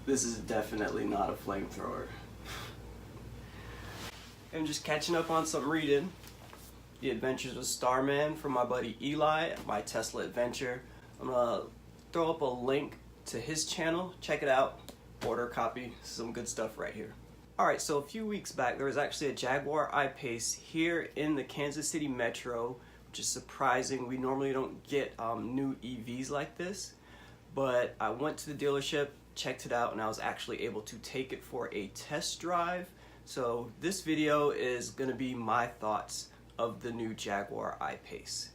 This is definitely not a flamethrower. I'm just catching up on some reading. The Adventures of Starman from my buddy Eli, my Tesla adventure. I'm gonna throw up a link to his channel. Check it out. Order a copy. Some good stuff right here. Alright, so a few weeks back there was actually a Jaguar I-Pace here in the Kansas City Metro, which is surprising. We normally don't get new EVs like this, but I went to the dealership, checked it out, and I was actually able to take it for a test drive. So this video is going to be my thoughts of the new Jaguar I-Pace.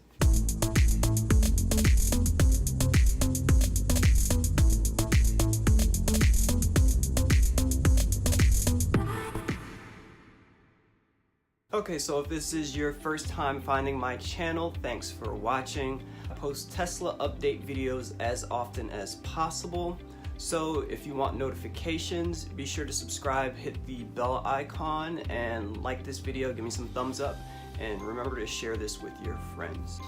Okay, so if this is your first time finding my channel, thanks for watching. I post Tesla update videos as often as possible. So if you want notifications, be sure to subscribe, hit the bell icon, and like this video, give me some thumbs up, and remember to share this with your friends.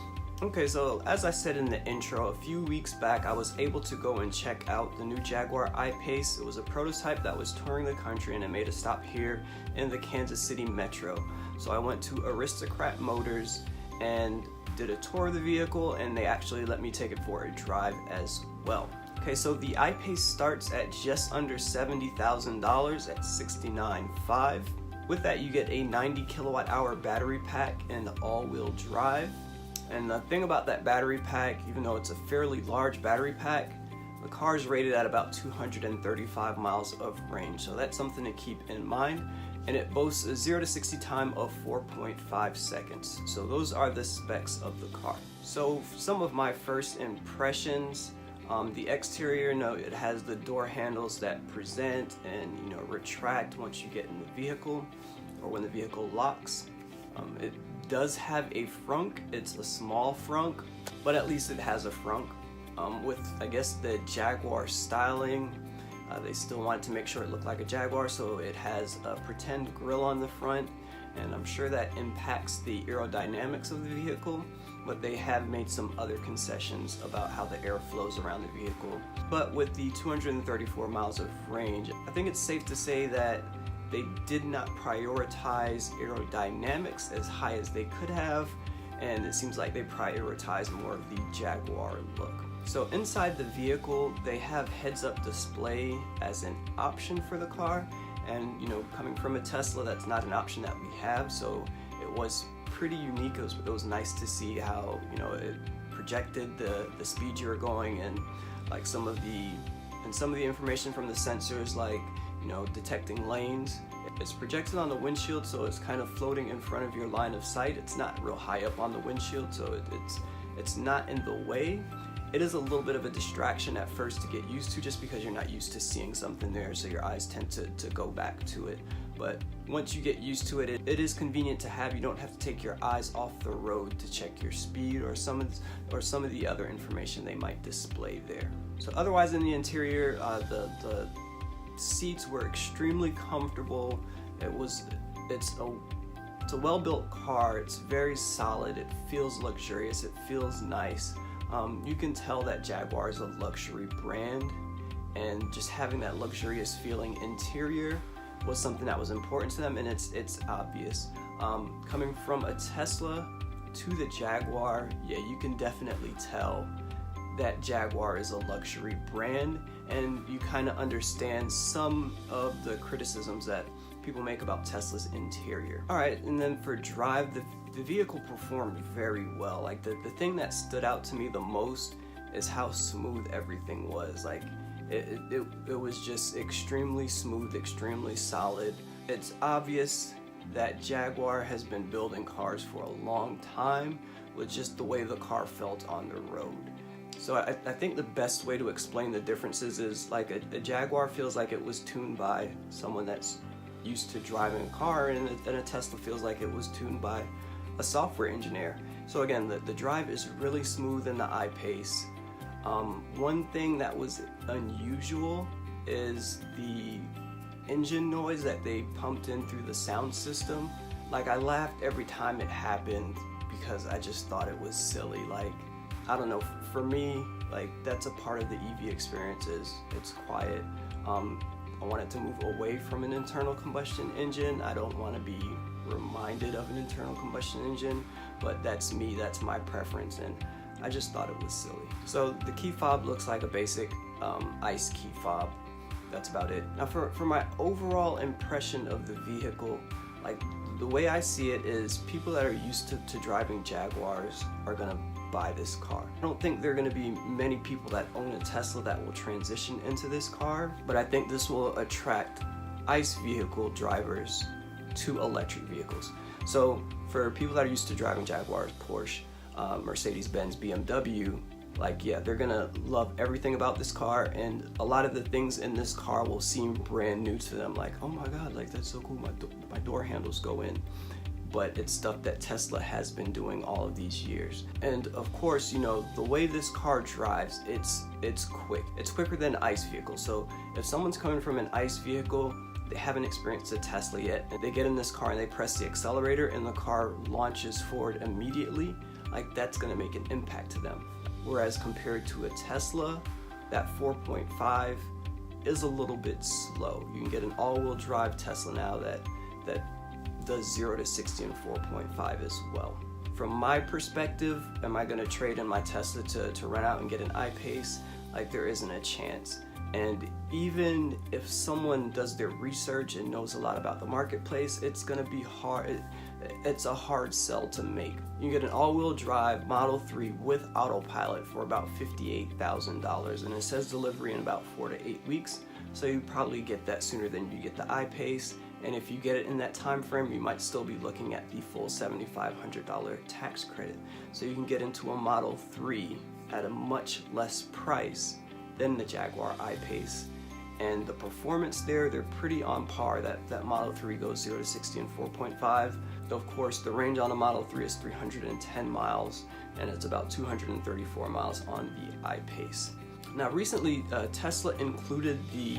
Okay, so as I said in the intro, a few weeks back I was able to go and check out the new Jaguar I-Pace. It was a prototype that was touring the country and it made a stop here in the Kansas City Metro. So I went to Aristocrat Motors and did a tour of the vehicle, and they actually let me take it for a drive as well. Okay, so the I-Pace starts at just under $70,000 at $69,500. With that you get a 90 kilowatt hour battery pack and all-wheel drive. And the thing about that battery pack, even though it's a fairly large battery pack, the car is rated at about 235 miles of range, so that's something to keep in mind. And it boasts a 0 to 60 time of 4.5 seconds. So those are the specs of the car. So some of my first impressions, the exterior, it has the door handles that present and retract once you get in the vehicle or when the vehicle locks. It does have a frunk. It's a small frunk, but at least it has a frunk. With, I guess, the Jaguar styling, they still wanted to make sure it looked like a Jaguar, so it has a pretend grille on the front, and I'm sure that impacts the aerodynamics of the vehicle, but they have made some other concessions about how the air flows around the vehicle. But with the 234 miles of range, I think it's safe to say that they did not prioritize aerodynamics as high as they could have, and it seems like they prioritize more of the Jaguar look. So inside the vehicle, they have heads-up display as an option for the car, and coming from a Tesla, that's not an option that we have, so it was pretty unique. It was nice to see how it projected the speed you were going, and like some of the information from the sensors, like detecting lanes. It's projected on the windshield, so it's kind of floating in front of your line of sight. It's not real high up on the windshield, so it's not in the way. It is a little bit of a distraction at first to get used to, just because you're not used to seeing something there, so your eyes tend to go back to it. But once you get used to it, it is convenient to have. You don't have to take your eyes off the road to check your speed or some of the other information they might display there. So otherwise in the interior, the seats were extremely comfortable. It's a well-built car. It's very solid. It feels luxurious. It feels nice. You can tell that Jaguar is a luxury brand, and just having that luxurious feeling interior was something that was important to them, and it's obvious. Coming from a Tesla to the Jaguar, yeah, you can definitely tell that Jaguar is a luxury brand, and you kind of understand some of the criticisms that people make about Tesla's interior. Alright, and then for drive, the vehicle performed very well. Like the thing that stood out to me the most is how smooth everything was. Like it was just extremely smooth, extremely solid. It's obvious that Jaguar has been building cars for a long time with just the way the car felt on the road. So I think the best way to explain the differences is like a Jaguar feels like it was tuned by someone that's used to driving a car, and a Tesla feels like it was tuned by a software engineer. So again, the drive is really smooth in the I-Pace. One thing that was unusual is the engine noise that they pumped in through the sound system. Like, I laughed every time it happened because I just thought it was silly. Like, I don't know, for me, like, that's a part of the EV experience, is it's quiet. I want it to move away from an internal combustion engine. I don't want to be reminded of an internal combustion engine, but that's me, that's my preference, and I just thought it was silly. So the key fob looks like a basic ICE key fob. That's about it. Now for my overall impression of the vehicle, like the way I see it is people that are used to driving Jaguars are gonna buy this car. I don't think there are gonna be many people that own a Tesla that will transition into this car, but I think this will attract ICE vehicle drivers to electric vehicles. So for people that are used to driving Jaguars, Porsche, Mercedes-Benz, BMW, like, yeah, they're gonna love everything about this car, and a lot of the things in this car will seem brand new to them, like, oh my god, like that's so cool, my door handles go in. But it's stuff that Tesla has been doing all of these years. And of course, you know, the way this car drives, it's quick. It's quicker than an ICE vehicle. So if someone's coming from an ICE vehicle, they haven't experienced a Tesla yet, and they get in this car and they press the accelerator and the car launches forward immediately, like that's gonna make an impact to them. Whereas compared to a Tesla, that 4.5 is a little bit slow. You can get an all-wheel drive Tesla now that does 0 to 60 in 4.5 as well. From my perspective, am I gonna trade in my Tesla to rent out and get an iPace? Like, there isn't a chance. And even if someone does their research and knows a lot about the marketplace, it's gonna be hard. It's a hard sell to make. You get an all-wheel drive Model 3 with autopilot for about $58,000, and it says delivery in about 4 to 8 weeks. So you probably get that sooner than you get the iPace. And if you get it in that time frame, you might still be looking at the full $7,500 tax credit. So you can get into a Model 3 at a much less price than the Jaguar I-Pace. And the performance there, they're pretty on par. That Model 3 goes 0 to 60 in 4.5. Of course, the range on a Model 3 is 310 miles, and it's about 234 miles on the I-Pace. Now recently, Tesla included the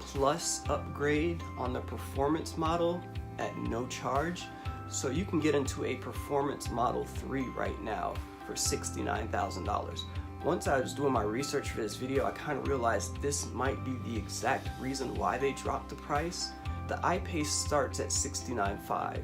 Plus upgrade on the performance model at no charge. So you can get into a performance Model 3 right now for $69,000. Once I was doing my research for this video, I kind of realized this might be the exact reason why they dropped the price. The iPace starts at $69,500.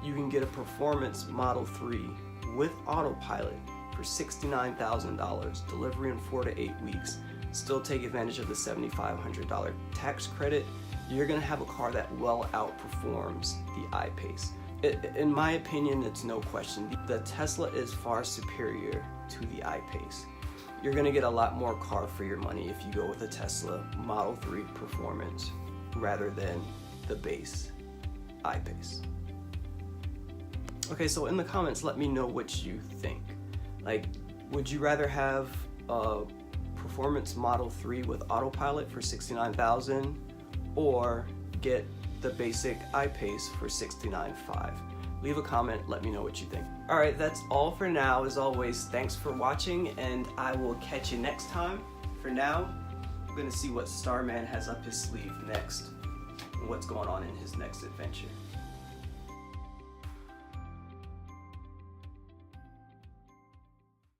You can get a performance Model 3 with autopilot for $69,000, delivery in 4 to 8 weeks. Still take advantage of the $7,500 tax credit. You're gonna have a car that well outperforms the iPace. In my opinion, it's no question. The Tesla is far superior to the iPace. You're gonna get a lot more car for your money if you go with a Tesla Model 3 Performance rather than the base iPace. Okay, so in the comments, let me know what you think. Like, would you rather have a Performance Model 3 with autopilot for $69,000 or get the basic iPace for $69,500? Leave a comment, let me know what you think. Alright, that's all for now. As always, thanks for watching, and I will catch you next time. For now, I'm gonna see what Starman has up his sleeve next and what's going on in his next adventure.